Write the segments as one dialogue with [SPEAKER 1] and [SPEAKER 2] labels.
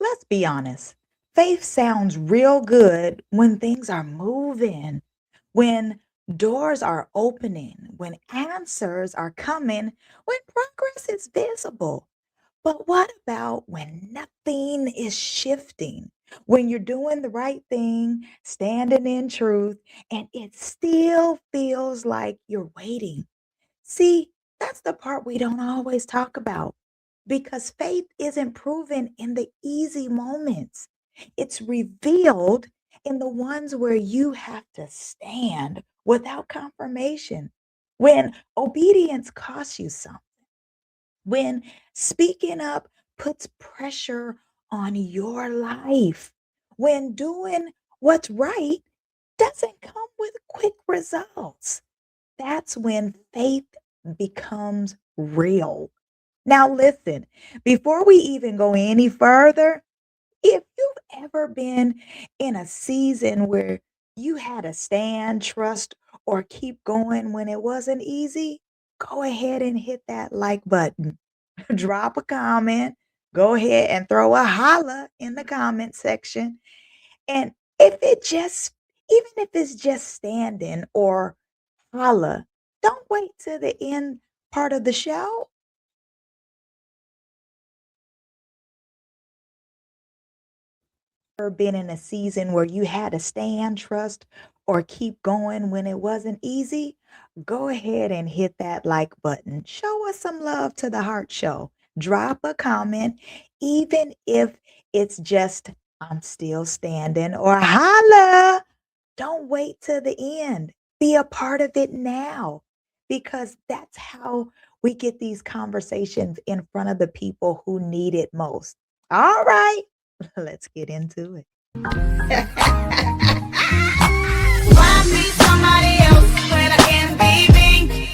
[SPEAKER 1] Let's be honest. Faith sounds real good when things are moving, when doors are opening, when answers are coming, when progress is visible. But what about when nothing is shifting? When you're doing the right thing, standing in truth, and it still feels like you're waiting. See, that's the part we don't always talk about because faith isn't proven in the easy moments. It's revealed in the ones where you have to stand without confirmation. When obedience costs you something, when speaking up puts pressure on your life, when doing what's right doesn't come with quick results. That's when faith becomes real. Now, listen, before we even go any further, if you've ever been in a season where you had to stand, trust, or keep going when it wasn't easy, go ahead and hit that like button. Drop a comment. Go ahead and throw a holla in the comment section. And if it just, even if it's just standing or holla, don't wait till the end part of the show. Ever been in a season where you had to stand, trust, or keep going when it wasn't easy? Go ahead and hit that like button. Show us some love to the Heart Show. Drop a comment, even if it's just I'm still standing or holla. Don't wait till the end. Be a part of it now because that's how we get these conversations in front of the people who need it most. All right, let's get into it.
[SPEAKER 2] Why be somebody else when I can be me?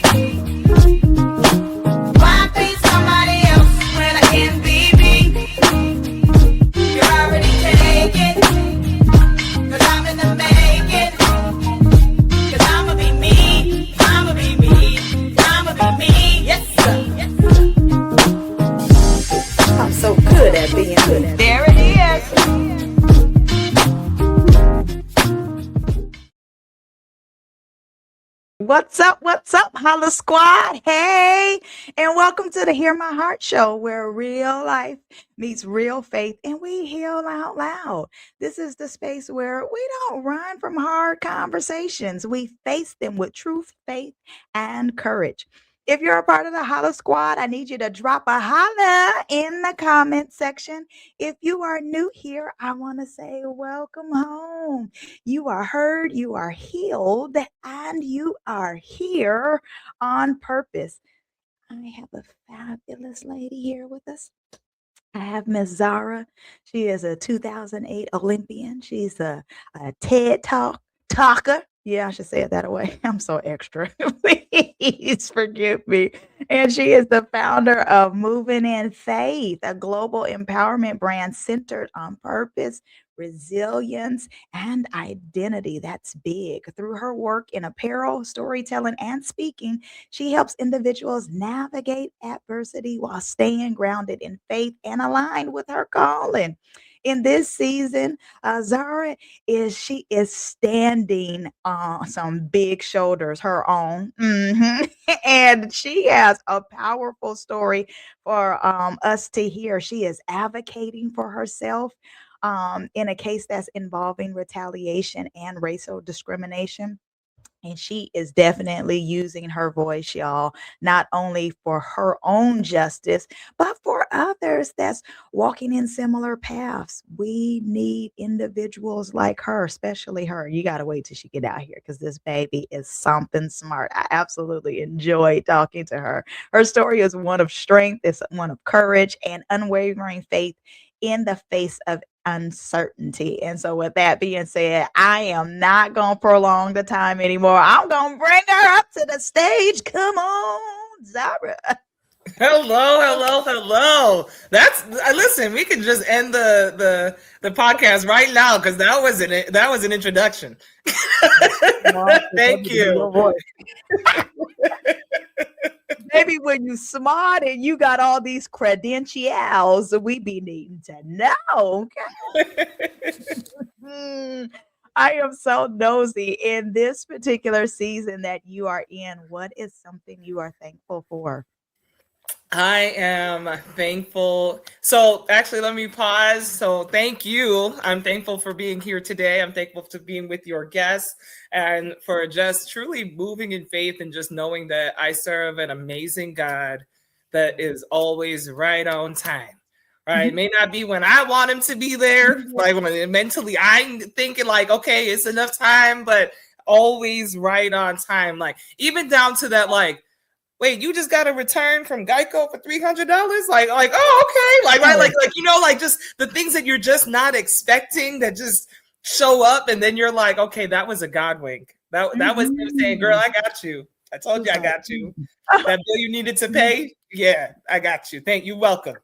[SPEAKER 2] Why be somebody else when I can be me? You're already taken, cause I'm in the making. Cause I'ma be me, I'ma be me, I'ma be me, yes sir.
[SPEAKER 1] I'm so good at being good.
[SPEAKER 2] There it is.
[SPEAKER 1] What's up, Holla Squad? Hey, and welcome to the Hear My Heart Show, where real life meets real faith and we heal out loud. This is the space where we don't run from hard conversations, we face them with truth, faith, and courage. If you're a part of the Holla Squad, I need you to drop a holla in the comment section. If you are new here, I want to say welcome home. You are heard, you are healed, and you are here on purpose. I have a fabulous lady here with us. I have Miss Zara. She is a 2008 Olympian. She's a TED talker. Yeah, I should say it that way. I'm so extra. Please forgive me. And she is the founder of Moving in Faith, a global empowerment brand centered on purpose, resilience, and identity. That's big. Through her work in apparel, storytelling, and speaking, she helps individuals navigate adversity while staying grounded in faith and aligned with her calling. In this season, Zara is standing on some big shoulders, her own, and she has a powerful story for us to hear. She is advocating for herself in a case that's involving retaliation and racial discrimination. And she is definitely using her voice, y'all, not only for her own justice, but for others that's walking in similar paths. We need individuals like her, especially her. You got to wait till she get out here because this baby is something smart. I absolutely enjoy talking to her. Her story is one of strength, it's one of courage and unwavering faith in the face of uncertainty. And so, with that being said, I am not going to prolong the time anymore. I'm going to bring her up to the stage. Come on, Zara.
[SPEAKER 3] Hello. That's listen. We can just end the podcast right now because that was an introduction. Thank you.
[SPEAKER 1] Maybe when you smart and you got all these credentials, we be needing to know. Okay. I am so nosy in this particular season that you are in. What is something you are thankful for?
[SPEAKER 3] I am thankful. So actually, let me pause. So thank you. I'm thankful for being here today. I'm thankful for being with your guests and for just truly moving in faith and just knowing that I serve an amazing God that is always right on time. Right. It may not be when I want him to be there. Like when mentally I'm thinking like, okay, it's enough time, but always right on time. Like even down to that, like, wait, you just got a return from Geico for $300? Like, oh, okay. Like, right, like, you know, like just the things that you're just not expecting that just show up. And then you're like, okay, that was a God wink. That was him saying, girl, I got you. I told you I got you. That bill you needed to pay? Yeah, I got you. Thank you. Welcome.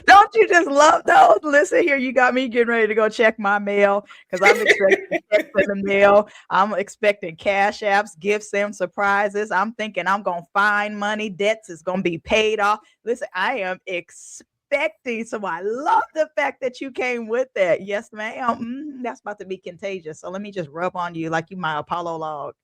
[SPEAKER 1] Don't you just love those? Listen here, you got me getting ready to go check my mail because I'm expecting checks in the mail. I'm expecting cash apps, gifts, and surprises. I'm thinking I'm gonna find money, debts is gonna be paid off. Listen, I am expecting, so I love the fact that you came with that. Yes, ma'am. That's about to be contagious. So let me just rub on you like you my Apollo log.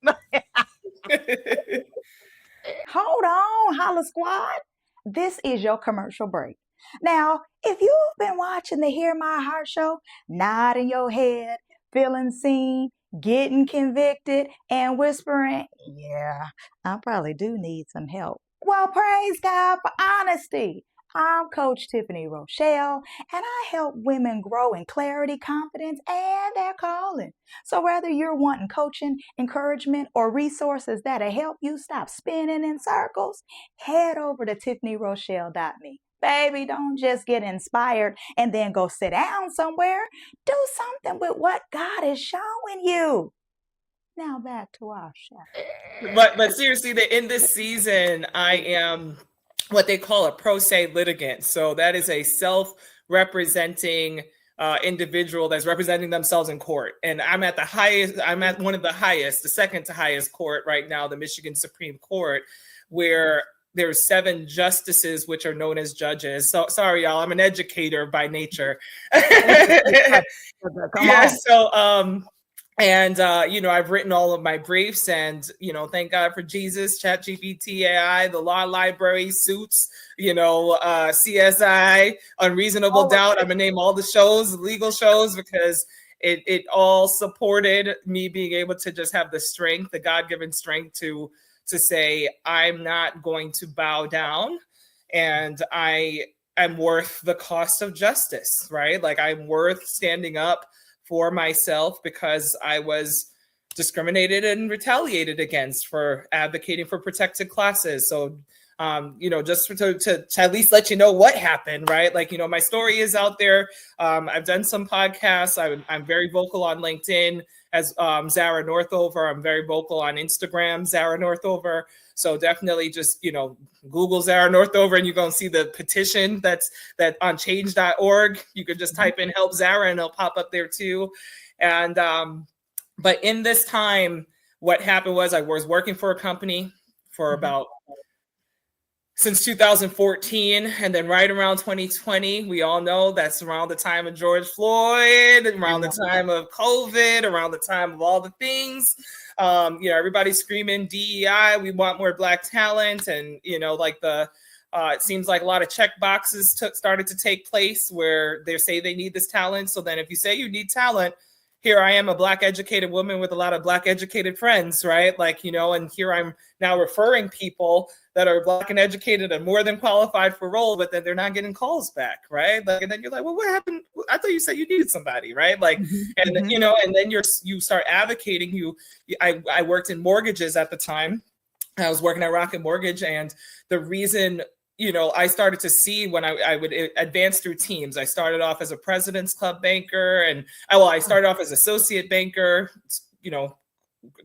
[SPEAKER 1] Hold on, Holla Squad. This is your commercial break. Now, if you've been watching the Hear My Heart show, nodding your head, feeling seen, getting convicted, and whispering, yeah, I probably do need some help. Well, praise God for honesty. I'm Coach Tiffany Rochelle, and I help women grow in clarity, confidence, and their calling. So whether you're wanting coaching, encouragement, or resources that'll help you stop spinning in circles, head over to tiffanyrochelle.me. Baby, don't just get inspired and then go sit down somewhere. Do something with what God is showing you. Now back to our show.
[SPEAKER 3] But seriously, in this season, I am what they call a pro se litigant. So that is a self-representing individual that's representing themselves in court. And I'm at one of the highest, the second to highest court right now, the Michigan Supreme Court, where there's 7 justices, which are known as judges. So sorry, y'all, I'm an educator by nature. Yeah, so you know, I've written all of my briefs, and you know, thank God for Jesus, ChatGPT, AI, the law library, Suits, you know, CSI, Unreasonable Doubt. I'm gonna name all the shows, legal shows, because it all supported me being able to just have the strength, the God-given strength to say I'm not going to bow down, and I am worth the cost of justice, right? Like I'm worth standing up for myself because I was discriminated and retaliated against for advocating for protected classes. So, you know, just to at least let you know what happened, right? Like, you know, my story is out there. I've done some podcasts. I'm very vocal on LinkedIn as Zara Northover. I'm very vocal on Instagram, Zara Northover. So definitely just, you know, Google Zara Northover and you're going to see the petition that on change.org. You can just type in help Zara and it'll pop up there too. And, but in this time, what happened was I was working for a company for about since 2014, and then right around 2020, we all know that's around the time of George Floyd, around the time of COVID, around the time of all the things. You know, everybody's screaming DEI, we want more Black talent, and you know, like it seems like a lot of check boxes started to take place where they say they need this talent. So then, if you say you need talent, here I am, a Black educated woman with a lot of Black educated friends, right? Like, you know, and here I'm now referring people that are Black and educated and more than qualified for role, but then they're not getting calls back, right? Like, and then you're like, well, what happened? I thought you said you needed somebody, right? Like, and you know, and then you start advocating. I worked in mortgages at the time. I was working at Rocket Mortgage, and the reason, you know, I started to see when I would advance through teams. I started off as a President's Club banker, and I started off as associate banker, you know,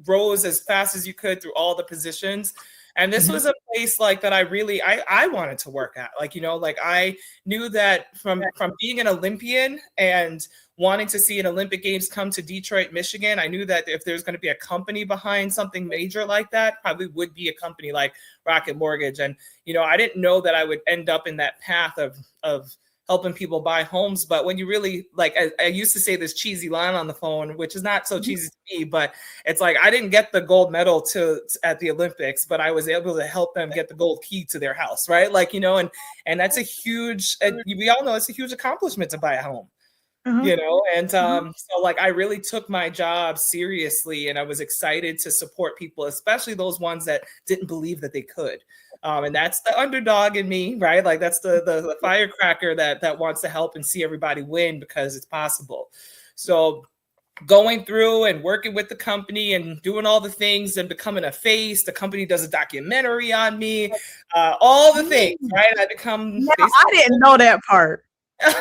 [SPEAKER 3] rose as fast as you could through all the positions. And this
[SPEAKER 1] Mhm.
[SPEAKER 3] was a place like that I wanted to work at. Like, like I knew that from being an Olympian and wanting to see an Olympic Games come to Detroit, Michigan, I knew that if there's going to be a company behind something major like that, probably would be a company like Rocket Mortgage. And, I didn't know that I would end up in that path of helping people buy homes. But when you really like, I used to say this cheesy line on the phone, which is not so cheesy to me, but it's like I didn't get the gold medal at the Olympics, but I was able to help them get the gold key to their house, right? Like, and that's a huge, we all know it's a huge accomplishment to buy a home. And so like I really took my job seriously, and I was excited to support people, especially those ones that didn't believe that they could. And that's the underdog in me, right? Like that's the firecracker that wants to help and see everybody win because it's possible. So going through and working with the company and doing all the things and becoming a face, the company does a documentary on me, all the things, right? I become.
[SPEAKER 1] Now, I didn't know that part.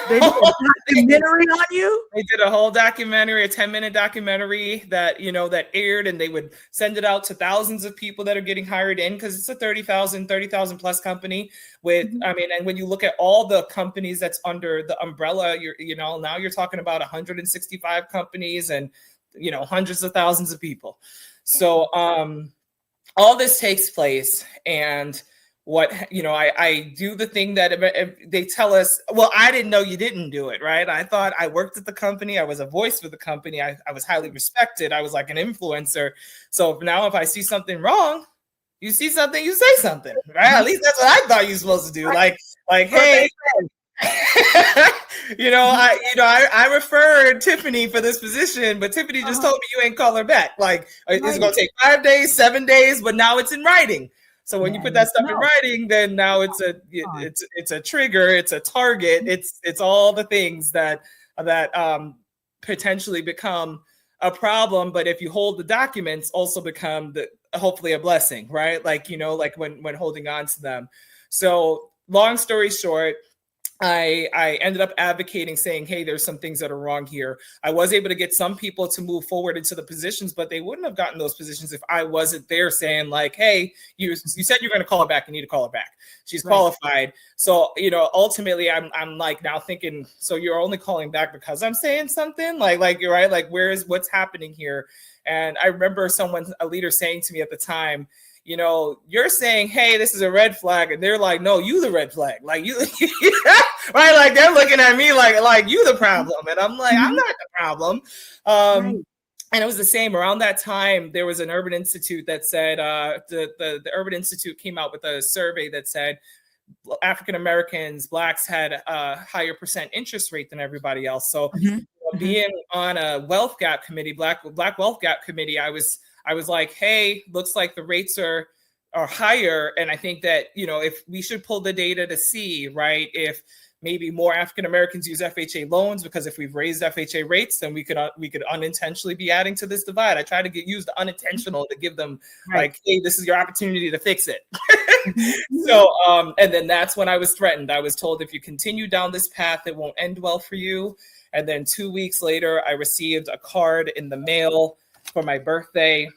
[SPEAKER 1] They did a documentary on you?
[SPEAKER 3] They did a whole documentary, a 10-minute documentary that, that aired, and they would send it out to thousands of people that are getting hired in because it's a 30,000 plus company with, and when you look at all the companies that's under the umbrella, now you're talking about 165 companies and, hundreds of thousands of people. So all this takes place, and I do the thing that they tell us, well, I didn't know you didn't do it, right? I thought I worked at the company. I was a voice for the company. I was highly respected. I was like an influencer. So now if I see something wrong, you see something, you say something, right? At least that's what I thought you were supposed to do. Like, hey, I referred Tiffany for this position, but Tiffany just told me you ain't call her back. Like, it's going to take 5 days, 7 days, but now it's in writing. So when you put that stuff in writing, then now it's a trigger, it's a target, it's all the things that potentially become a problem. But if you hold the documents, also become hopefully a blessing, right? Like like when holding on to them. So long story short, I ended up advocating, saying, hey, there's some things that are wrong here. I was able to get some people to move forward into the positions, but they wouldn't have gotten those positions if I wasn't there saying like, hey, you said you're going to call her back. You need to call her back. She's qualified. So, ultimately I'm like now thinking, so you're only calling back because I'm saying something like you're right. Like, what's happening here? And I remember a leader saying to me at the time, you're saying, hey, this is a red flag. And they're like, no, you the red flag. Like you, right? Like they're looking at me like you the problem. And I'm like, I'm not the problem. And it was the same around that time. There was an Urban Institute that said, the Urban Institute came out with a survey that said African-Americans, Blacks had a higher percent interest rate than everybody else. So being on a wealth gap committee, Black wealth gap committee, I was like, hey, looks like the rates are higher. And I think that, if we should pull the data to see, right, if maybe more African-Americans use FHA loans, because if we've raised FHA rates, then we could unintentionally be adding to this divide. I try to use the unintentional to give them like, hey, this is your opportunity to fix it. So, and then that's when I was threatened. I was told, if you continue down this path, it won't end well for you. And then 2 weeks later, I received a card in the mail for my birthday.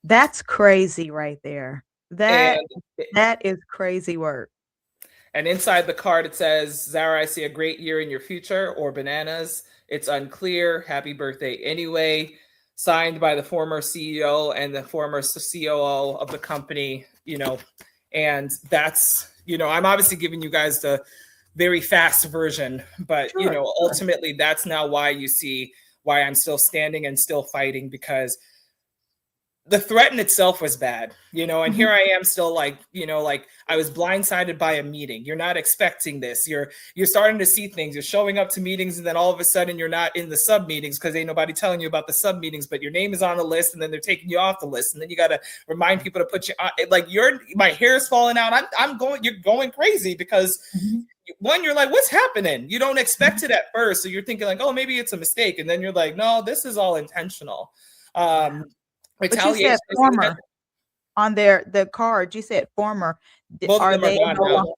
[SPEAKER 1] That's crazy right there. That is crazy work.
[SPEAKER 3] And inside the card, it says, Zara, I see a great year in your future, or bananas. It's unclear. Happy birthday anyway. Signed by the former CEO and the former COO of the company, and that's, I'm obviously giving you guys the very fast version, but, ultimately that's now why you see why I'm still standing and still fighting, because the threat in itself was bad, and here I am still like I was blindsided by a meeting. You're not expecting this. You're starting to see things. You're showing up to meetings, and then all of a sudden you're not in the sub meetings because ain't nobody telling you about the sub meetings, but your name is on the list, and then they're taking you off the list. And then you got to remind people to put you on, like my hair is falling out. You're going crazy because one, you're like, what's happening? You don't expect it at first. So you're thinking like, oh, maybe it's a mistake. And then you're like, no, this is all intentional.
[SPEAKER 1] But you said former on the card. You said former.
[SPEAKER 3] Both of them are gone now.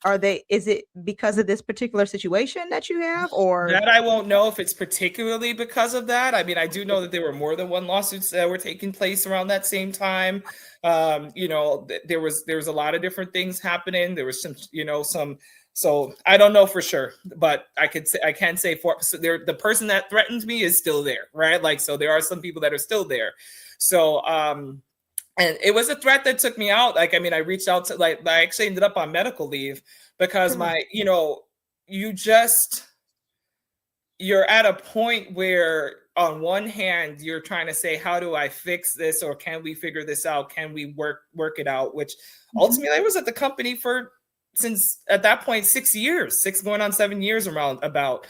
[SPEAKER 1] Is it because of this particular situation that you have, or?
[SPEAKER 3] That I won't know if it's particularly because of that. I mean, I do know that there were more than one lawsuits that were taking place around that same time. There was a lot of different things happening. There was some. So I don't know for sure, but I can say the person that threatened me is still there, right? Like, so there are some people that are still there. So and it was a threat that took me out. Like, I mean, I reached out to, like, I actually ended up on medical leave because you're at a point where on one hand, you're trying to say, how do I fix this? Or can we figure this out? Can we work it out? Which ultimately I was at the company since at that point, 6 years, 6 going on 7 years around about.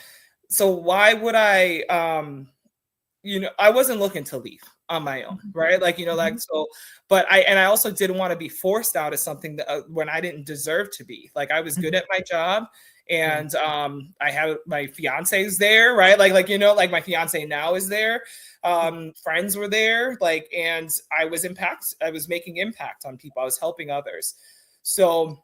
[SPEAKER 3] So why would I, I wasn't looking to leave on my own, right? Like, but I also didn't want to be forced out of something that when I didn't deserve to be. Like, I was good at my job. And I have my fiance is there, right? Like my fiance now is there. Friends were there, and I was making impact on people. I was helping others. So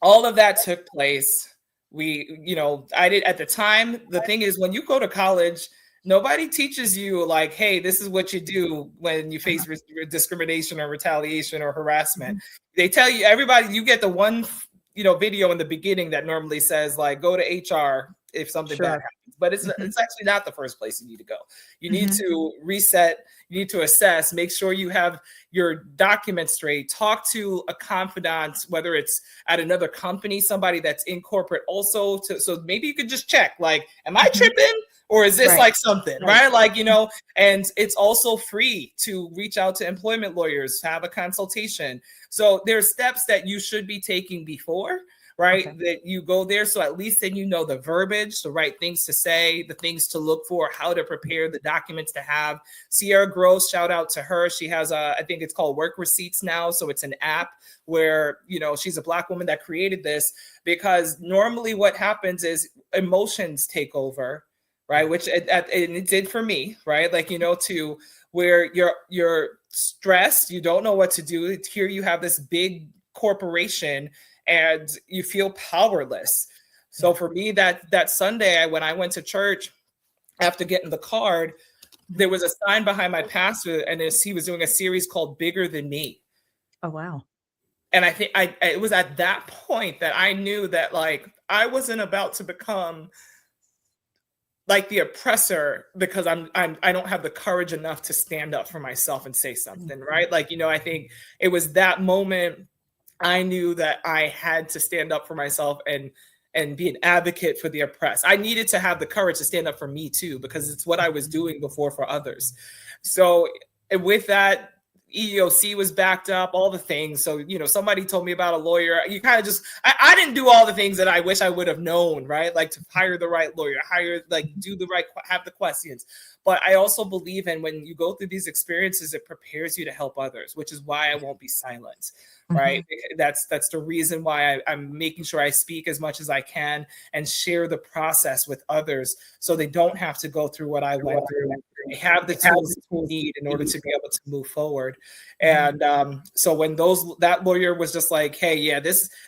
[SPEAKER 3] all of that took place. I did at the time. The thing is, when you go to college, nobody teaches you, like, hey, this is what you do when you face discrimination or retaliation or harassment. They tell you, everybody, you get the one video in the beginning that normally says, like, go to HR if something bad happens, but it's actually not the first place you need to go. You need to reset, you need to assess, make sure you have your documents straight, talk to a confidant, whether it's at another company, somebody that's in corporate also, so maybe you could just check, like, am I tripping? Or is this like something, right? Like, and it's also free to reach out to employment lawyers, have a consultation. So there's steps that you should be taking before, right? Okay. That you go there. So at least then you know the verbiage, the right things to say, the things to look for, how to prepare, the documents to have. Sierra Gross, shout out to her. She has I think it's called Work Receipts now. So it's an app where, she's a Black woman that created this, because normally what happens is emotions take over, right? Which it did for me, right? Like, to where you're stressed, you don't know what to do. Here you have this big corporation and you feel powerless. So for me, that Sunday, when I went to church after getting the card, there was a sign behind my pastor, and he was doing a series called Bigger Than Me.
[SPEAKER 1] Oh, wow.
[SPEAKER 3] And I think it was at that point that I knew that, like, I wasn't about to become like the oppressor because I don't have the courage enough to stand up for myself and say something, right? Like, I think it was that moment I knew that I had to stand up for myself and be an advocate for the oppressed. I needed to have the courage to stand up for me too, because it's what I was doing before for others. So with that, EEOC was backed up, all the things. So, somebody told me about a lawyer. You kind of just, I didn't do all the things that I wish I would have known, right? Like to hire the right lawyer, do the right, have the questions. But I also believe in when you go through these experiences, it prepares you to help others, which is why I won't be silent, right? That's the reason why I'm making sure I speak as much as I can and share the process with others so they don't have to go through what I went through. They have the tools they need in order to be able to move forward. And so when that lawyer was just like, hey, yeah,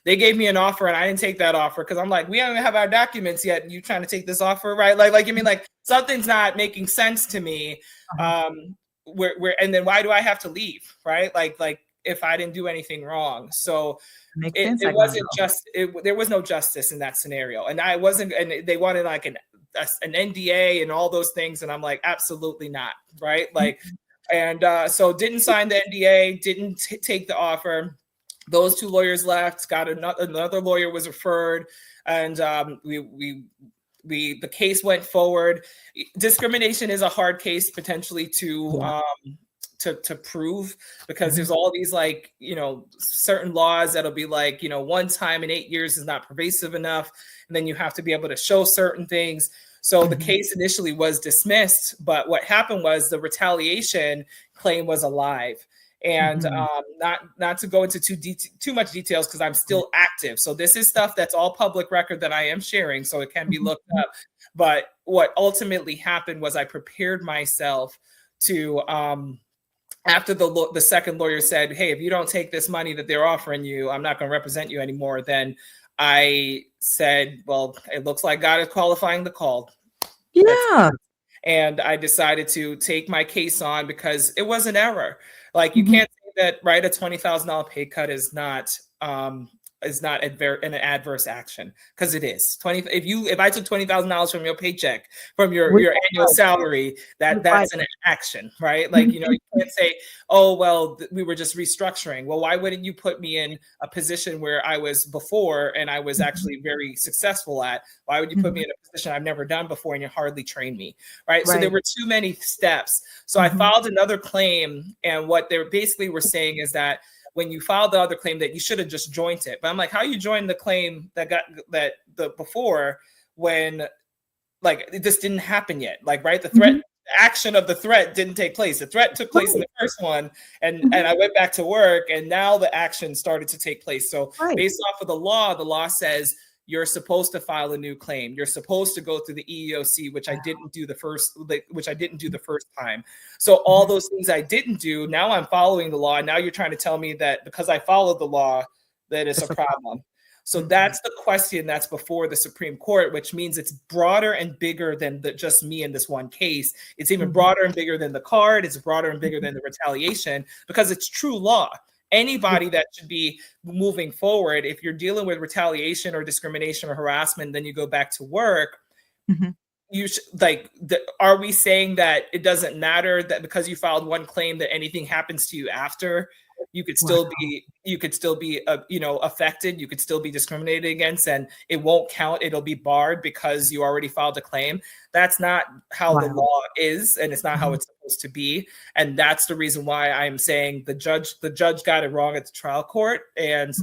[SPEAKER 3] they gave me an offer and I didn't take that offer because I'm like, we don't even have our documents yet and you trying to take this offer, right? Like, I mean, like, something's not making sense to me. And then why do I have to leave, right? Like if I didn't do anything wrong. So it wasn't just, there was no justice in that scenario. And and they wanted like an NDA and all those things. And I'm like, absolutely not, right? Like, and so didn't sign the NDA, didn't take the offer. Those two lawyers left, got another lawyer was referred, and the case went forward. Discrimination is a hard case potentially to prove, because there's all these like, certain laws that'll be like, 1 time in 8 years is not pervasive enough. And then you have to be able to show certain things. So the case initially was dismissed, but what happened was the retaliation claim was alive. And not to go into too much details because I'm still active. So this is stuff that's all public record that I am sharing, so it can be looked up. But what ultimately happened was I prepared myself to, after the second lawyer said, hey, if you don't take this money that they're offering you, I'm not going to represent you anymore, then I said, well, it looks like God is qualifying the call.
[SPEAKER 1] Yeah.
[SPEAKER 3] And I decided to take my case on because it was an error. Like, you
[SPEAKER 1] Mhm.
[SPEAKER 3] can't say that, right, a $20,000 pay cut is not an adverse action, because it is. If I took $20,000 from your paycheck, from your annual salary, that's an action, right? Like, you can't say, oh, well, we were just restructuring. Well, why wouldn't you put me in a position where I was before and I was actually very successul at? Why would you put me in a position I've never done before and you hardly trained me, right? So there were too many steps. So I filed another claim, and what they basically were saying is that when you filed the other claim, that you should have just joined it. But I'm like, how you joined the claim that got the before, when, like, this didn't happen yet? Like, right, the threat action of the threat didn't take place. The threat took place in the first one, and I went back to work, and now the action started to take place. So based off of the law says you're supposed to file a new claim. You're supposed to go through the EEOC, which I didn't do the first time. So all those things I didn't do, now I'm following the law. And now you're trying to tell me that because I followed the law, that it's a problem. So that's the question that's before the Supreme Court, which means it's broader and bigger than just me in this one case. It's even broader and bigger than the card. It's broader and bigger than the retaliation, because it's true law. Anybody that should be moving forward, if you're dealing with retaliation or discrimination or harassment, then you go back to work. You should, are we saying that it doesn't matter that because you filed one claim that anything happens to you after, you could still be affected, you could still be discriminated against, and it won't count, it'll be barred because you already filed a claim? That's not how the law is, and it's not how it's supposed to be. And that's the reason why I'm saying the judge got it wrong at the trial court, and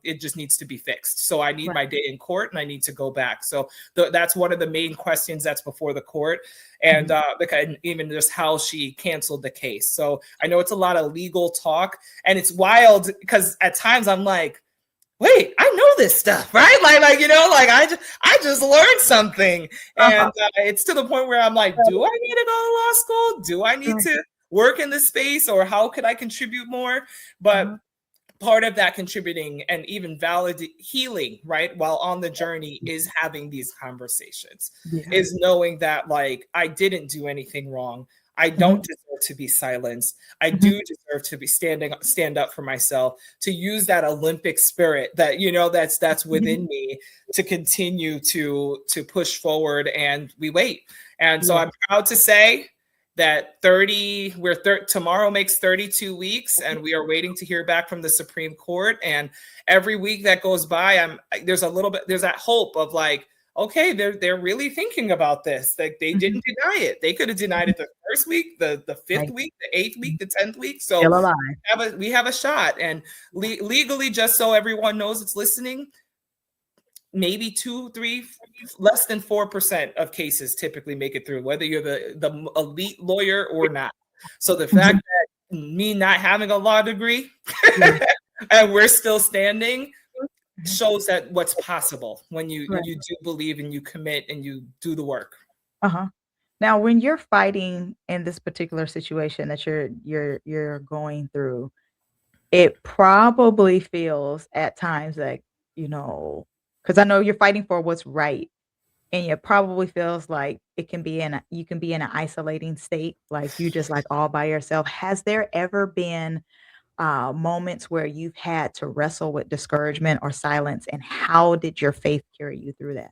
[SPEAKER 3] it just needs to be fixed. So I need my day in court, and I need to go back. So that's one of the main questions that's before the court. And because even just how she canceled the case. So I know it's a lot of legal talk, and it's wild because at times I'm like, wait, I know this stuff, right? Like I just learned something. And it's to the point where I'm like, do I need to go to law school? Do I need to work in this space, or how could I contribute more? But part of that contributing and even valid healing, right, while on the journey, is having these conversations, is knowing that, like, I didn't do anything wrong. I don't deserve to be silenced. I do deserve to be stand up for myself, to use that Olympic spirit that, that's within me, to continue to push forward. And we wait. And so I'm proud to say that tomorrow makes 32 weeks, and we are waiting to hear back from the Supreme Court. And every week that goes by, there's that hope of, like, okay, they're really thinking about this. Like, they didn't deny it. They could have denied it the first week, the fifth week, the 8th week, the 10th week. So we have a shot. And legally, just so everyone knows it's listening, maybe 2, 3, less than 4% of cases typically make it through, whether you're the elite lawyer or not. So the fact that me not having a law degree and we're still standing shows that what's possible when you do believe and you commit and you do the work.
[SPEAKER 1] Now, when you're fighting in this particular situation that you're going through, it probably feels at times like, because I know you're fighting for what's right, and it probably feels like you can be in an isolating state, like you just like all by yourself. Has there ever been moments where you've had to wrestle with discouragement or silence, and how did your faith carry you through that?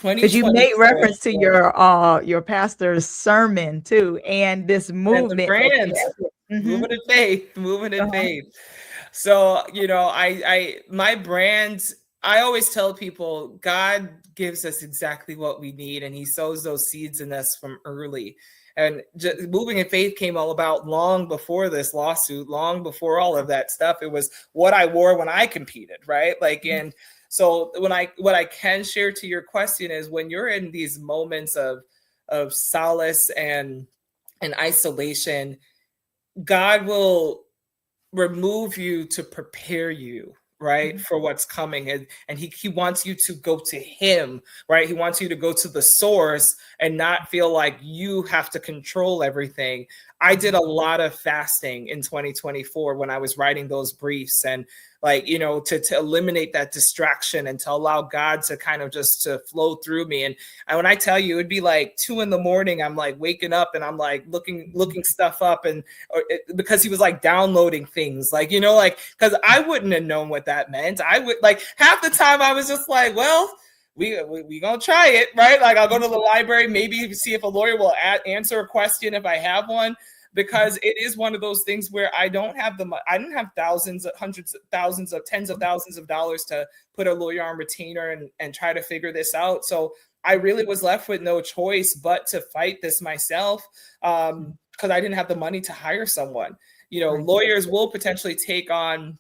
[SPEAKER 1] Because you made reference to your pastor's sermon too, and this movement.
[SPEAKER 3] Moving in faith. So, my brand, I always tell people, God gives us exactly what we need, and he sows those seeds in us from early. And moving in faith came all about long before this lawsuit, long before all of that stuff. It was what I wore when I competed, right? And so what I can share to your question is, when you're in these moments of solace and isolation, God will remove you to prepare you, right, for what's coming. And he wants you to go to him, right? He wants you to go to the source and not feel like you have to control everything. I did a lot of fasting in 2024 when I was writing those briefs. And like, to eliminate that distraction and to allow God to kind of just to flow through me. And when I tell you, it'd be like 2 a.m, I'm like waking up and I'm like looking stuff up, and because he was like downloading things, like, like, because I wouldn't have known what that meant. I would, like, half the time I was just like, well, we gonna try it, right? Like, I'll go to the library, maybe see if a lawyer will answer a question if I have one, because it is one of those things where I don't have thousands, hundreds of thousands, of tens of thousands of dollars to put a lawyer on retainer and try to figure this out. So I really was left with no choice but to fight this myself, because I didn't have the money to hire someone. Lawyers will potentially take on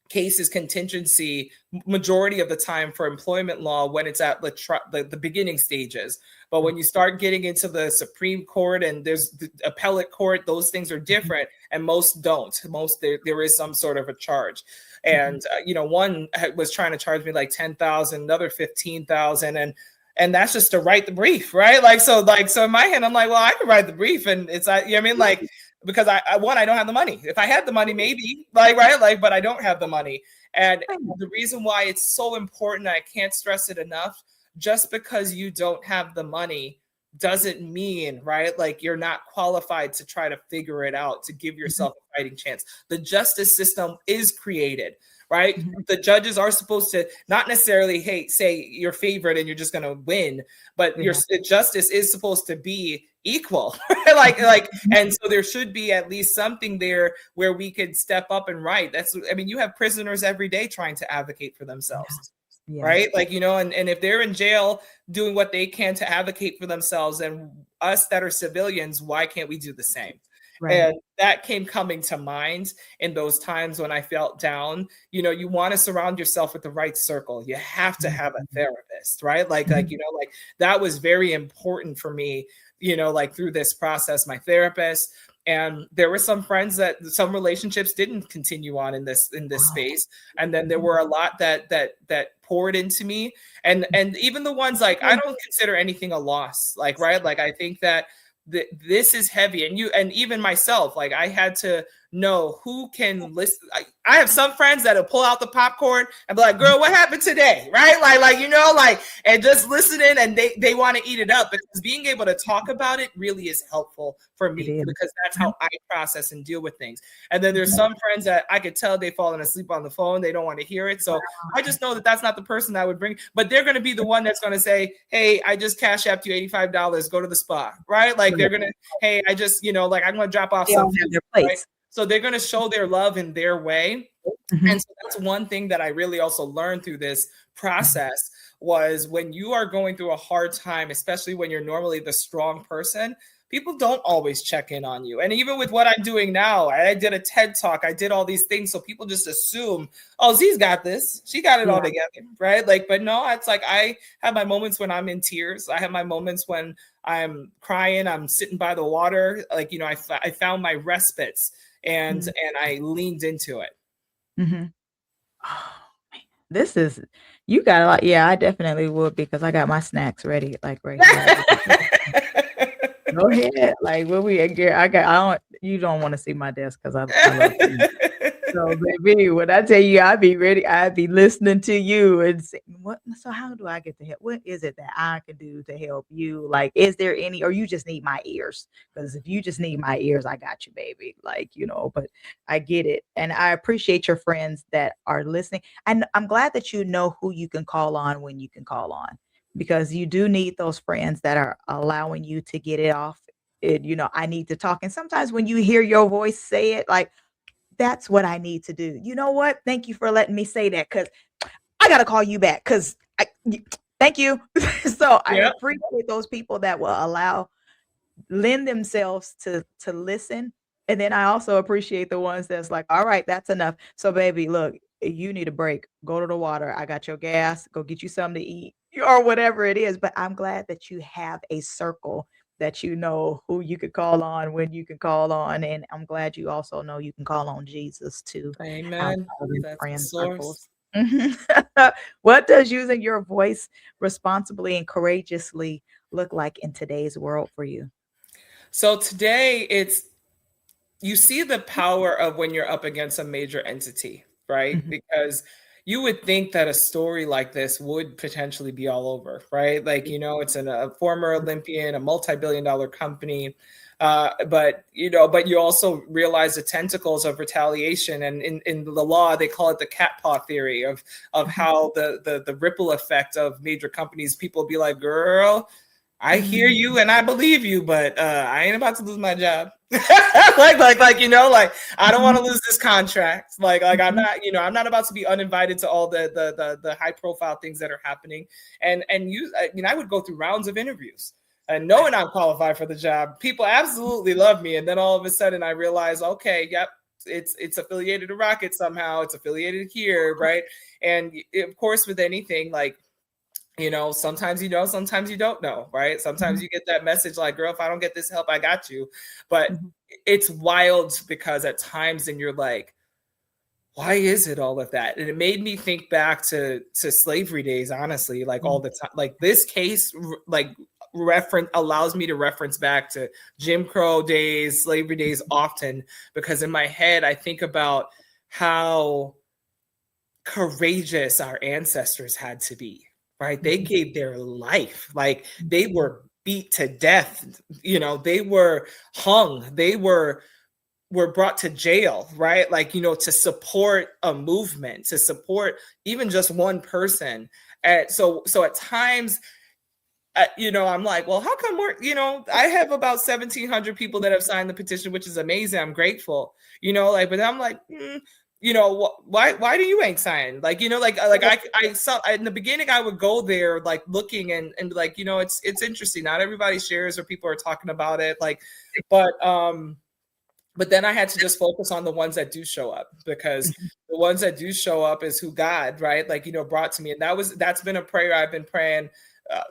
[SPEAKER 3] cases contingency majority of the time for employment law when it's at the beginning stages. But when you start getting into the Supreme Court and there's the appellate court, those things are different, and most don't. Most there is some sort of a charge. And one was trying to charge me like $10,000, another $15,000, and that's just to write the brief, right? Like, so in my head, I'm like, well, I can write the brief, and it's, like, because I don't have the money. If I had the money, maybe, like, right, like, but I don't have the money. And the reason why it's so important, I can't stress it enough, just because you don't have the money doesn't mean, right, like, you're not qualified to try to figure it out, to give yourself a fighting chance. The justice system is created, right? The judges are supposed to not necessarily say your favorite and you're just going to win, but your justice is supposed to be equal, like, and so there should be at least something there where we could step up and write. You have prisoners every day trying to advocate for themselves. Yeah. Right? Like, and if they're in jail doing what they can to advocate for themselves, and us that are civilians, why can't we do the same? Right. And that came coming to mind in those times when I felt down. You want to surround yourself with the right circle. You have to have a therapist, right? Like that was very important for me, like, through this process, my therapist. And there were some friends that some relationships didn't continue on in this space. And then there were a lot that poured into me. And even the ones, like, I don't consider anything a loss, like, right? Like, I think that this is heavy, and even myself, like, I had to know who can listen. I have some friends that'll pull out the popcorn and be like, girl, what happened today? Right? Like, and just listening, and they want to eat it up, because being able to talk about it really is helpful for me, because that's how I process and deal with things. And then there's some friends that I could tell they've fallen asleep on the phone. They don't want to hear it. So I just know that that's not the person I would bring, but they're going to be the one that's going to say, hey, I just cash apped you $85, go to the spa, right? Like, they're going to, hey, I just, like, I'm going to drop off something. Right? So they're going to show their love in their way. And so that's one thing that I really also learned through this process, was when you are going through a hard time, especially when you're normally the strong person, people don't always check in on you. And even with what I'm doing now, I did a TED Talk, I did all these things. So people just assume, oh, Z's got this. She got it all together, right? Like, but no, it's like, I have my moments when I'm in tears. I have my moments when I'm crying, I'm sitting by the water. Like, I found my respites, and I leaned into it.
[SPEAKER 1] Oh, this is, you got a lot. Yeah, I definitely would, because I got my snacks ready, like, right here. Go ahead. Like, what we get? You don't want to see my desk, because I love you. So, baby, when I tell you, I'd be ready. I'd be listening to you and saying, what? So, how do I get to help? What is it that I can do to help you? Like, is there any, or you just need my ears? Because if you just need my ears, I got you, baby. Like, but I get it. And I appreciate your friends that are listening. And I'm glad that you know who you can call on when you can call on, because you do need those friends that are allowing you to get it off. I need to talk. And sometimes when you hear your voice say it, like, that's what I need to do. You know what? Thank you for letting me say that, because I got to call you back, because thank you. So I appreciate those people that will lend themselves to listen. And then I also appreciate the ones that's like, all right, that's enough. So, baby, look, you need a break. Go to the water. I got your gas. Go get you something to eat, or whatever it is. But I'm glad that you have a circle, that you know who you could call on when you can call on. And I'm glad you also know you can call on Jesus too.
[SPEAKER 3] Amen. That's
[SPEAKER 1] friend
[SPEAKER 3] the source.
[SPEAKER 1] What does using your voice responsibly and courageously look like in today's world for you?
[SPEAKER 3] So today, you see the power of when you're up against a major entity, right?
[SPEAKER 1] Mhm.
[SPEAKER 3] Because you would think that a story like this would potentially be all over, right? Like, it's a former Olympian, a multi-billion-dollar company. But you also realize the tentacles of retaliation, and in the law they call it the cat paw theory of how the ripple effect of major companies. People be like, girl, I hear you and I believe you, but I ain't about to lose my job. like I don't want to lose this contract. Like I'm not about to be uninvited to all the high profile things that are happening. And I would go through rounds of interviews and knowing I'm qualified for the job. People absolutely love me, and then all of a sudden I realize, okay, yep, it's affiliated to Rocket somehow. It's affiliated here, right? And of course, with anything, like, sometimes sometimes you don't know, right? Sometimes you get that message like, girl, if I don't get this help, I got you. But it's wild because at times then you're like, why is it all of that? And it made me think back to slavery days, honestly, like all the time. Like this case, like allows me to reference back to Jim Crow days, slavery days often, because in my head, I think about how courageous our ancestors had to be. Right. They gave their life. Like they were beat to death. They were hung. They were brought to jail. Right. Like, to support a movement, to support even just one person. And so at times, I'm like, well, how come I have about 1,700 people that have signed the petition, which is amazing. I'm grateful, but I'm like, why do you ain't sign? Like, I saw in the beginning, I would go there like looking and like, it's interesting. Not everybody shares or people are talking about it. Like, but then I had to just focus on the ones that do show up, because the ones that do show up is who God, right? Like, brought to me. And that's been a prayer I've been praying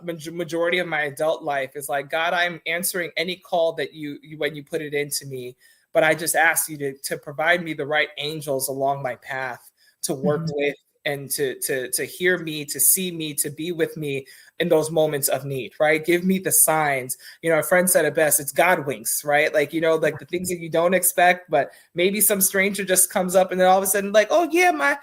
[SPEAKER 3] majority of my adult life, is like, God, I'm answering any call that you when you put it into me. But I just ask you to provide me the right angels along my path to work with, and to hear me, to see me, to be with me in those moments of need, right? Give me the signs. A friend said it best, it's God winks, right? Like, like the things that you don't expect, but maybe some stranger just comes up and then all of a sudden like, oh yeah, my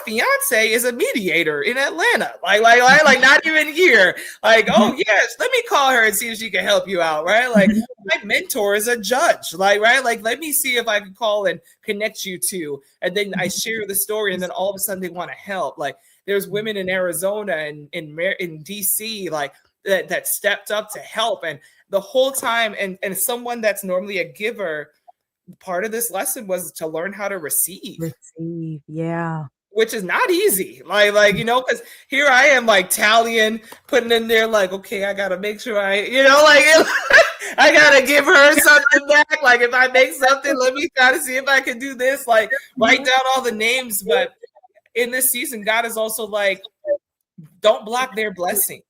[SPEAKER 3] fiance is a mediator in Atlanta. Like not even here. Like, oh yes, let me call her and see if she can help you out, right? Like my mentor is a judge, like, right? Like, let me see if I can call and connect you to, and then I share the story, and then all of a sudden they want to help. Like, there's women in Arizona and in DC, like that stepped up to help. And the whole time, and someone that's normally a giver, part of this lesson was to learn how to receive.
[SPEAKER 1] Yeah.
[SPEAKER 3] Which is not easy. Like, because here I am like tallying, putting in there like, okay, I gotta make sure I gotta give her something back. Like, if I make something, let me try to see if I can do this. Like, write down all the names. But in this season, God is also like, don't block their blessing.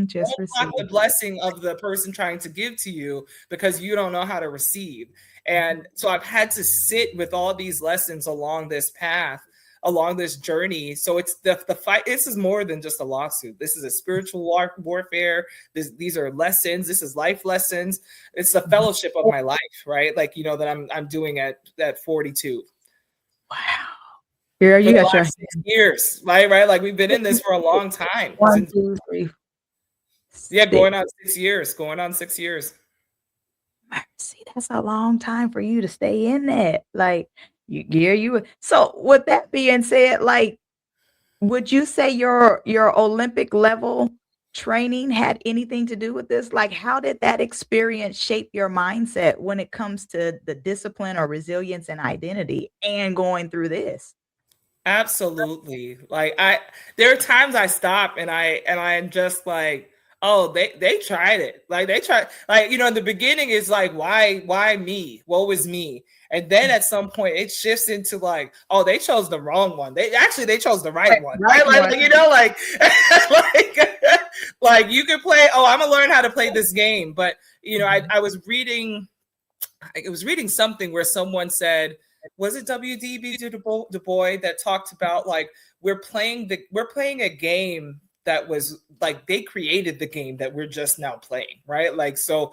[SPEAKER 1] Just
[SPEAKER 3] don't block the blessing of the person trying to give to you, because you don't know how to receive. And so I've had to sit with all these lessons along this path, along this journey. So it's the fight. This is more than just a lawsuit. This is a spiritual warfare. These are lessons. This is life lessons. It's the fellowship of my life, right? Like, that I'm doing at 42.
[SPEAKER 1] Wow. Here you got your
[SPEAKER 3] 6 years, right? Like, we've been in this for a long time.
[SPEAKER 1] 1, 2, 3.
[SPEAKER 3] Yeah, going on 6 years. Going on 6 years.
[SPEAKER 1] See, that's a long time for you to stay in that. Like, you. So, with that being said, like, would you say your Olympic level training had anything to do with this? Like, how did that experience shape your mindset when it comes to the discipline or resilience and identity and going through this?
[SPEAKER 3] Absolutely. Like, there are times I stop and I'm just like, oh, they tried it. Like, they tried, like, in the beginning it's like, why me? Woe is me. And then at some point it shifts into like, oh, they chose the wrong one. They chose the right one. Right? Like, like you can play, oh, I'm gonna learn how to play this game. But I was reading something where someone said, was it W.D.B. Du Bois that talked about like, we're playing a game that was like, they created the game that we're just now playing, right? Like, so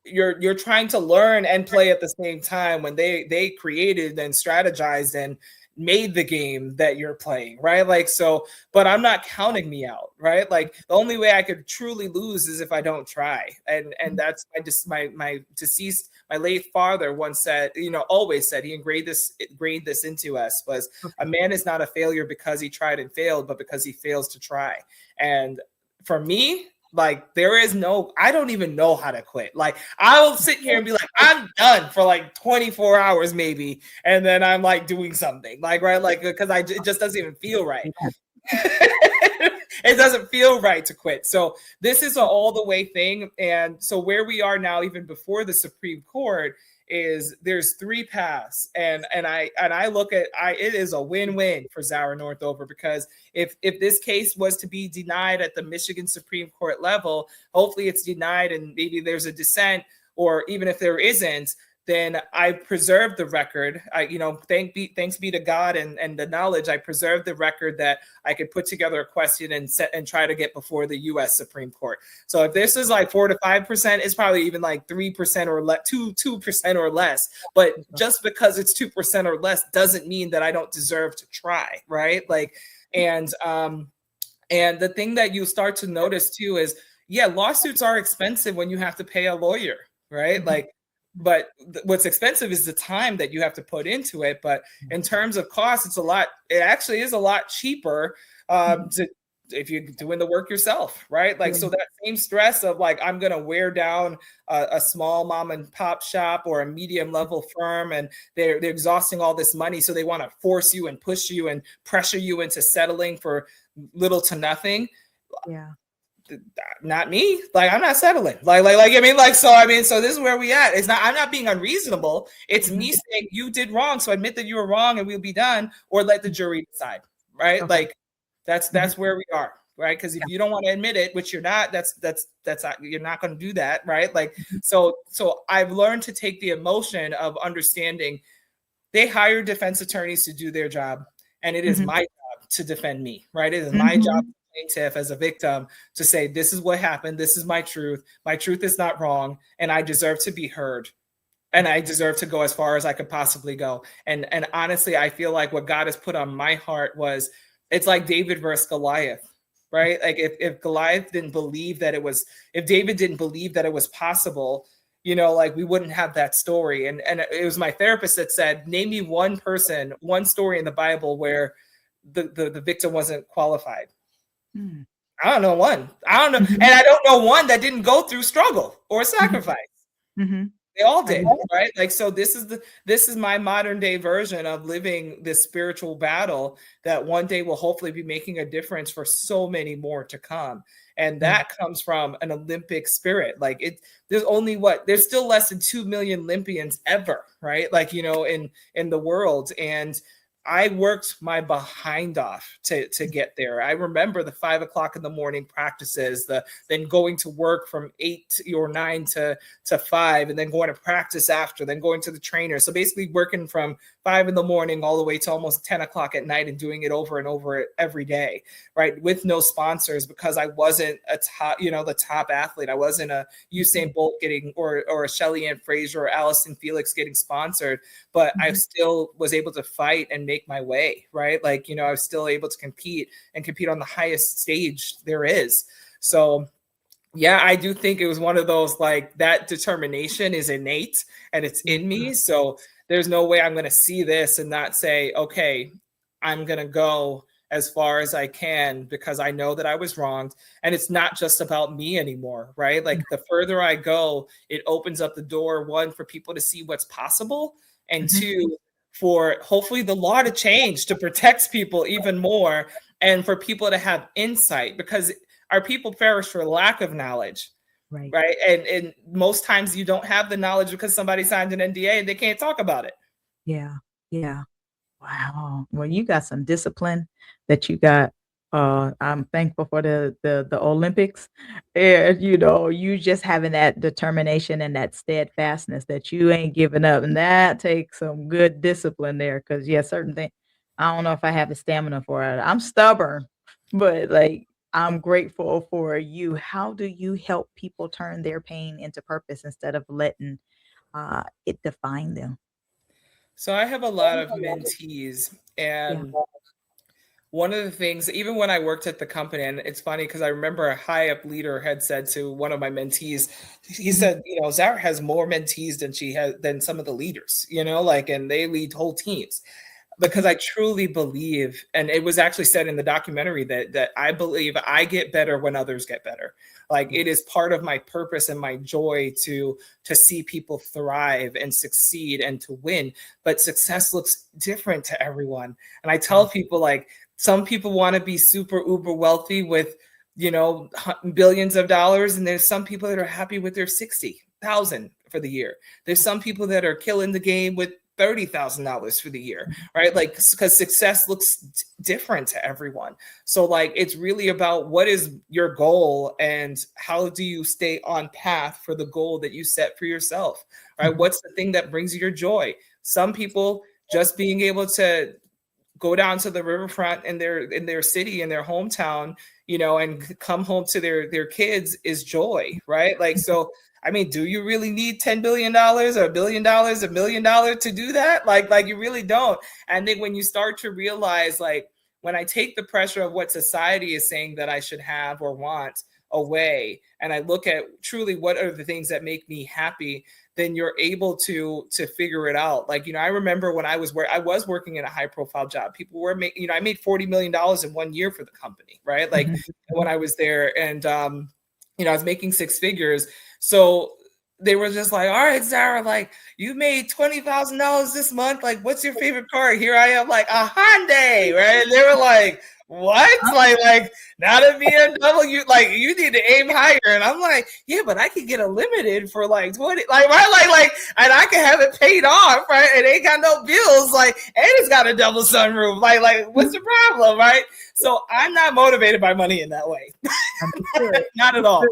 [SPEAKER 3] you're trying to learn and play at the same time, when they created and strategized and made the game that you're playing, right? Like, so, but I'm not counting me out, right? Like the only way I could truly lose is if I don't try. And that's my deceased, my late father once said, always said, he ingrained this into us, was a man is not a failure because he tried and failed, but because he fails to try. And for me, like I don't even know how to quit. Like I will sit here and be like, I'm done for like 24 hours maybe. And then I'm like doing something like, right. Like, because it just doesn't even feel right. It doesn't feel right to quit. So this is an all the way thing. And so where we are now, even before the Supreme Court, is there's 3 paths, and I look at it is a win-win for Zara Northover, because if this case was to be denied at the Michigan Supreme Court level, hopefully it's denied and maybe there's a dissent, or even if there isn't, then I preserved the record. Thanks be to God and the knowledge, I preserved the record that I could put together a question and try to get before the U.S. Supreme Court. So if this is like 4 to 5%, it's probably even like 3% or 2% or less. But just because it's 2% or less doesn't mean that I don't deserve to try, right? Like, and the thing that you start to notice too is, lawsuits are expensive when you have to pay a lawyer, right? Like, but what's expensive is the time that you have to put into it. But in terms of cost, it actually is a lot cheaper if you're doing the work yourself, right? Like, so that same stress of like, I'm going to wear down a small mom and pop shop or a medium level firm, and they're exhausting all this money. So they want to force you and push you and pressure you into settling for little to nothing.
[SPEAKER 1] Yeah.
[SPEAKER 3] Not me. Like, I'm not settling. So this is where we at. I'm not being unreasonable. It's me saying you did wrong. So admit that you were wrong and we'll be done, or let the jury decide. Right. Okay. Like that's where we are. Right. Because if you don't want to admit it, which you're not, that's you're not going to do that. Right. Like, so I've learned to take the emotion of understanding they hire defense attorneys to do their job. And it is my job to defend me. Right. It is my job plaintiff as a victim to say, this is what happened, this is my truth is not wrong, and I deserve to be heard, and I deserve to go as far as I could possibly go. And honestly, I feel like what God has put on my heart was, it's like David versus Goliath, right? Like if Goliath didn't believe that if David didn't believe that it was possible, like we wouldn't have that story. And it was my therapist that said, name me one story in the Bible where the victim wasn't qualified. I don't know one. I don't know. And I don't know one that didn't go through struggle or sacrifice. They all did, right? Like, so this is my modern day version of living this spiritual battle that one day will hopefully be making a difference for so many more to come. And that comes from an Olympic spirit. Like there's still less than 2 million Olympians ever, right? Like, in the world. And I worked my behind off to get there. I remember the 5 o'clock in the morning practices, then going to work from 8 or 9 to 5, and then going to practice after, then going to the trainer. So basically working from 5 in the morning all the way to almost 10 o'clock at night and doing it over and over every day, right? With no sponsors, because I wasn't the top athlete. I wasn't a Usain Bolt getting, or a Shelly Ann Fraser or Allison Felix getting sponsored, but I still was able to fight and make my way, right? Like, I was still able to compete on the highest stage there is. So yeah, I do think it was one of those, like, that determination is innate and it's in me. So there's no way I'm going to see this and not say, okay, I'm going to go as far as I can, because I know that I was wronged. And it's not just about me anymore, right? Like, the further I go, it opens up the door, one, for people to see what's possible, and two, for hopefully the law to change to protect people even more, and for people to have insight, because our people perish for lack of knowledge, right? And most times you don't have the knowledge because somebody signed an NDA and they can't talk about it.
[SPEAKER 1] Yeah. Wow. Well, you got some discipline that you got. I'm thankful for the Olympics, and you just having that determination and that steadfastness that you ain't giving up, and that takes some good discipline there. Because certain things, I don't know if I have the stamina for it. I'm stubborn, but like, I'm grateful for you. How do you help people turn their pain into purpose instead of letting it define them?
[SPEAKER 3] So I have a lot of mentees, and one of the things, even when I worked at the company, and it's funny because I remember a high up leader had said to one of my mentees, he said, Zara has more mentees than some of the leaders, and they lead whole teams. Because I truly believe, and it was actually said in the documentary that I believe I get better when others get better. Like, it is part of my purpose and my joy to see people thrive and succeed and to win. But success looks different to everyone. And I tell people, like, some people want to be super uber wealthy with, billions of dollars. And there's some people that are happy with their 60,000 for the year. There's some people that are killing the game with $30,000 for the year, right? Like, because success looks different to everyone. So like, it's really about what is your goal and how do you stay on path for the goal that you set for yourself, right? What's the thing that brings you your joy? Some people just being able to go down to the riverfront in their city, in their hometown, and come home to their kids is joy, right? Like, so I mean, do you really need $10 billion or $1 billion, $1 million to do that? Like you really don't. And then when you start to realize, like, when I take the pressure of what society is saying that I should have or want away, and I look at truly what are the things that make me happy, then you're able to figure it out. Like, I remember when I was working in a high profile job, people were making, I made $40 million in 1 year for the company, right? Like when I was there, and I was making six figures. So they were just like, all right, Zara, like, you made $20,000 this month. Like, what's your favorite car? Here I am, like, a Hyundai, right? And they were like, what? Like not a BMW, like, you need to aim higher. And I'm like, yeah, but I could get a limited for like 20, like, right? Like, and I can have it paid off, right? And ain't got no bills, like, and it's got a double sunroof. Like, what's the problem, right? So I'm not motivated by money in that way. Not at all.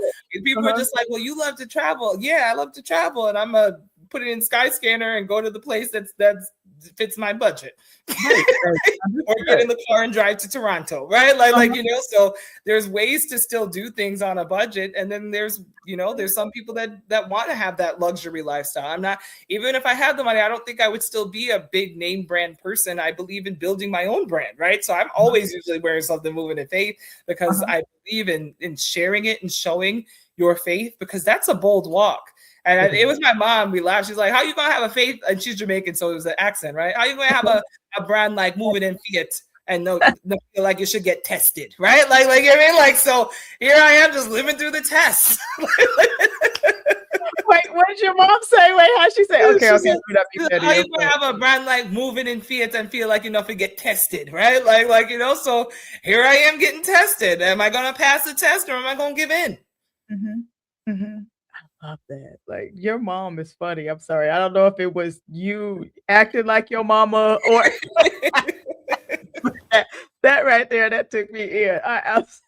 [SPEAKER 3] People are just like, well, you love to travel. Yeah, I love to travel, and I'm gonna put it in Skyscanner and go to the place that fits my budget. Or get in the car and drive to Toronto, right? Like so there's ways to still do things on a budget. And then there's some people that want to have that luxury lifestyle. I'm not, even if I had the money, I don't think I would still be a big name brand person. I believe in building my own brand, right? So I'm always usually wearing something moving in faith, because I believe in sharing it and showing your faith, because that's a bold walk. And it was my mom. We laughed. She's like, how you gonna have a faith? And she's Jamaican, so it was an accent, right? How you gonna have a brand like Moving in Fiat and no feel like you should get tested, right? Like you know what I mean? Like, so here I am just living through the test.
[SPEAKER 1] Wait, what did your mom say? Wait, how'd she say? Okay.
[SPEAKER 3] How you gonna have a brand like Moving in Fiat and feel like if you get tested, right? Like so here I am getting tested. Am I gonna pass the test, or am I gonna give in?
[SPEAKER 1] Mm-hmm. Mm-hmm. I love that. Like, your mom is funny. I'm sorry. I don't know if it was you acting like your mama or that right there, that took me in.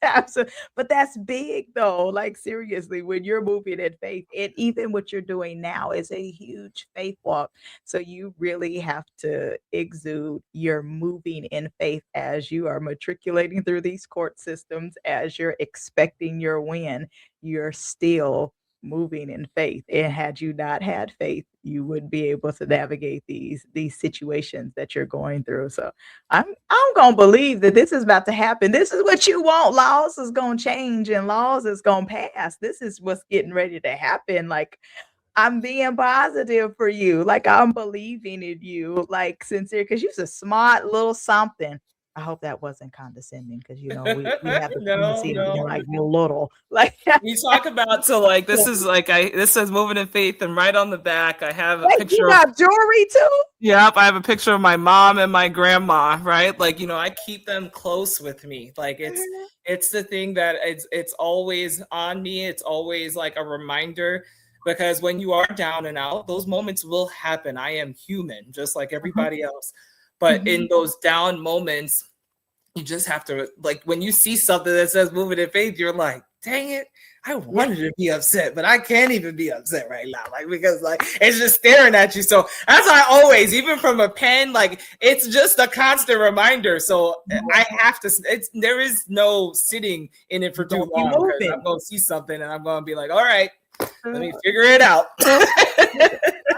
[SPEAKER 1] Absolutely. But that's big though. Like, seriously, when you're moving in faith, and even what you're doing now is a huge faith walk. So you really have to exude you're moving in faith as you are matriculating through these court systems, as you're expecting your win. You're still moving in faith. And had you not had faith, you wouldn't be able to navigate these situations that you're going through. So I'm gonna believe that this is about to happen. This is what you want. Laws is gonna change and laws is gonna pass. This is what's getting ready to happen. Like, I'm being positive for you. Like, I'm believing in you, like, sincere, because you're a smart little something. I hope that wasn't condescending, because we have the tendency to be like, you're little. Like,
[SPEAKER 3] you talk about, so like, this is like, this says Moving in Faith, and right on the back I have a picture.
[SPEAKER 1] You got jewelry too?
[SPEAKER 3] Yep, I have a picture of my mom and my grandma, right? Like, I keep them close with me. Like, it's the thing that it's always on me. It's always like a reminder, because when you are down and out, those moments will happen. I am human, just like everybody else. But in those down moments, you just have to, like, when you see something that says Moving in Faith, you're like, dang it, I wanted to be upset, but I can't even be upset right now. Like, because like, it's just staring at you. So that's why I always, even from a pen, like, it's just a constant reminder. So I have to, there is no sitting in it for too long, because I'm going to see something and I'm going to be like, all right, let me figure it out.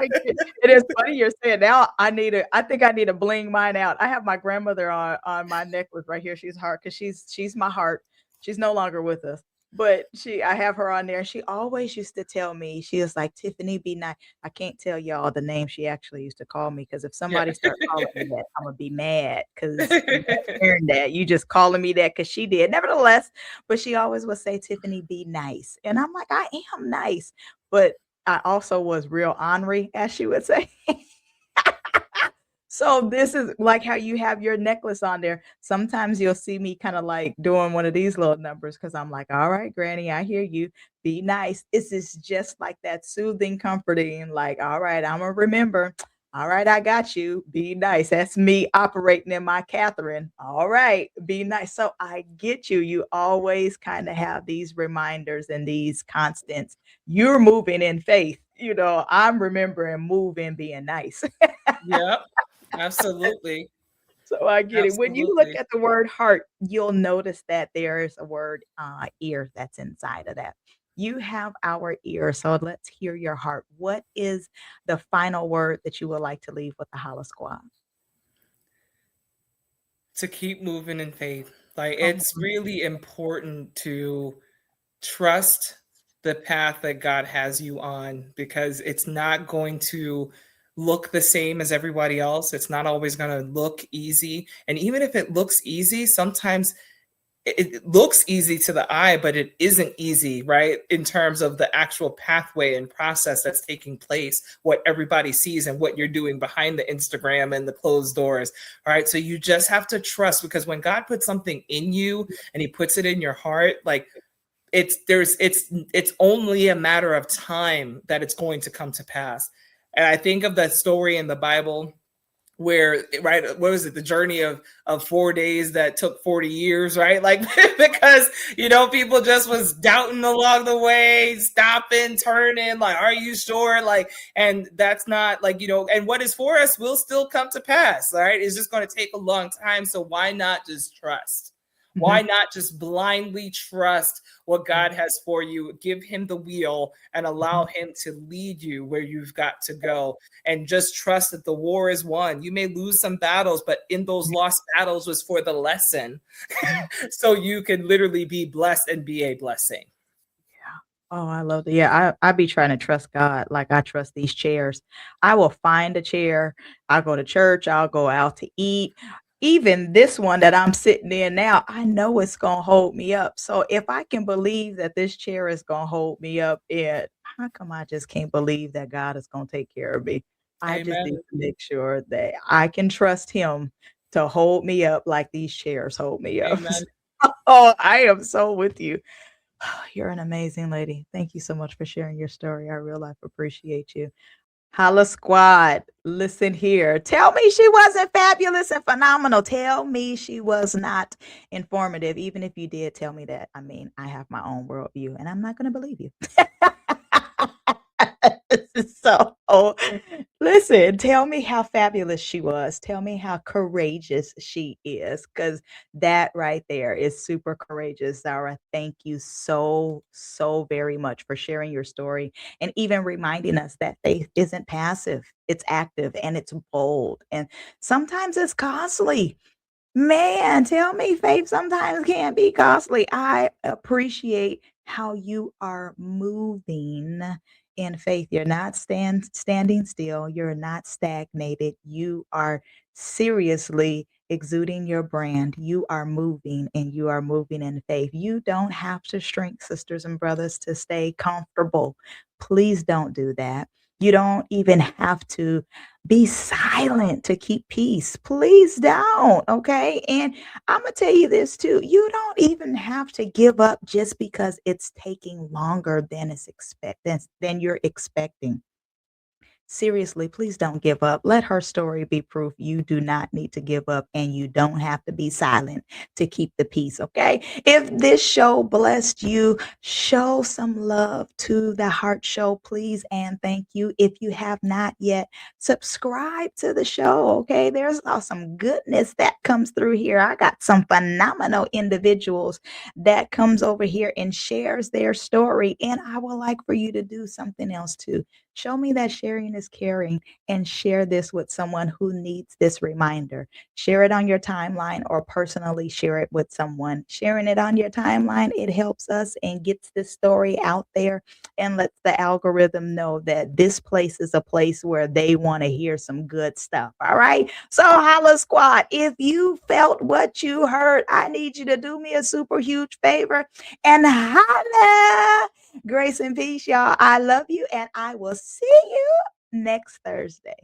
[SPEAKER 1] It is funny you're saying now I think I need to bling mine out. I have my grandmother on my necklace right here. She's heart because she's my heart. She's no longer with us. But I have her on there, and she always used to tell me, she was like, Tiffany, be nice. I can't tell y'all the name she actually used to call me because if
[SPEAKER 3] Yeah.
[SPEAKER 1] somebody start calling me that, I'm gonna be mad because you ain't hearing that. You just calling me that because she did. Nevertheless, but she always would say, Tiffany, be nice. And I'm like, I am nice. But I also was real ornery, as she would say. So this is like how you have your necklace on there. Sometimes you'll see me kind of like doing one of these little numbers because I'm like, all right, Granny, I hear you. Be nice. This is just like that soothing, comforting, like, all right, I'm gonna remember. All right, I got you. Be nice. That's me operating in my Catherine. All right, be nice. So I get you. You always kind of have these reminders and these constants. You're moving in faith. I'm remembering moving, being nice.
[SPEAKER 3] Yep. Absolutely.
[SPEAKER 1] So I get it. When you look
[SPEAKER 3] Absolutely.
[SPEAKER 1] at the word heart, you'll notice that there is a word ear that's inside of that. You have our ear. So let's hear your heart. What is the final word that you would like to leave with the Holla Squad?
[SPEAKER 3] To keep moving in faith. Like
[SPEAKER 1] Come
[SPEAKER 3] it's
[SPEAKER 1] on.
[SPEAKER 3] really important to trust the path that God has you on because it's not going to look the same as everybody else. It's not always going to look easy. And even if it looks easy, sometimes it looks easy to the eye, but it isn't easy, right? In terms of the actual pathway and process that's taking place, what everybody sees and what you're doing behind the Instagram and the closed doors. All right. So you just have to trust because when God puts something in you and he puts it in your heart, like it's only a matter of time that it's going to come to pass. And I think of that story in the Bible where, right, what was it, the journey of 4 days that took 40 years, right? Like because people just was doubting along the way, stopping, turning, like, are you sure? Like, and that's not like, and what is for us will still come to pass. All right, it's just going to take a long time, so why not just trust? Why
[SPEAKER 1] Mhm.
[SPEAKER 3] not just blindly trust what God has for you? Give him the wheel and allow
[SPEAKER 1] Mhm.
[SPEAKER 3] him to lead you where you've got to go. And just trust that the war is won. You may lose some battles, but in those lost battles was for the lesson.
[SPEAKER 1] Mhm.
[SPEAKER 3] So you can literally be blessed and be a blessing.
[SPEAKER 1] Yeah. Oh, I love that. Yeah, I be trying to trust God like I trust these chairs. I will find a chair. I'll go to church. I'll go out to eat. Even this one that I'm sitting in now, I know it's gonna hold me up. So if I can believe that this chair is gonna hold me up, how come I just can't believe that God is gonna take care of me? I just need
[SPEAKER 3] Amen.
[SPEAKER 1] to make sure that I can trust Him to hold me up like these chairs hold me up.
[SPEAKER 3] Amen.
[SPEAKER 1] Oh, I am so with you. You're an amazing lady. Thank you so much for sharing your story. I real life appreciate you. Holla Squad, listen here. Tell me she wasn't fabulous and phenomenal. Tell me she was not informative. Even if you did tell me that, I mean, I have my own worldview and I'm not going to believe you. So, listen, tell me how fabulous she was. Tell me how courageous she is, because that right there is super courageous. Zara, thank you so, so very much for sharing your story and even reminding us that faith isn't passive, it's active and it's bold. And sometimes it's costly. Man, tell me, faith sometimes can be costly. I appreciate how you are moving in faith. You're not standing still. You're not stagnated. You are seriously exuding your brand. You are moving and you are moving in faith. You don't have to shrink, sisters and brothers, to stay comfortable. Please don't do that. You don't even have to be silent to keep peace. Please don't. Okay. And I'm going to tell you this too. You don't even have to give up just because it's taking longer than than you're expecting. Seriously, please don't give up. Let her story be proof you do not need to give up and you don't have to be silent to keep the peace, okay? If this show blessed you, show some love to the Heart Show, please, and thank you. If you have not yet, subscribe to the show, okay? There's some goodness that comes through here. I got some phenomenal individuals that comes over here and shares their story, and I would like for you to do something else too. Show me that sharing is caring, and share this with someone who needs this reminder. Share it on your timeline or personally share it with someone. Sharing it on your timeline, it helps us and gets this story out there and lets the algorithm know that this place is a place where they want to hear some good stuff. All right. So, Holla Squad, if you felt what you heard, I need you to do me a super huge favor and holla. Grace and peace, y'all. I love you, and I will see you next Thursday.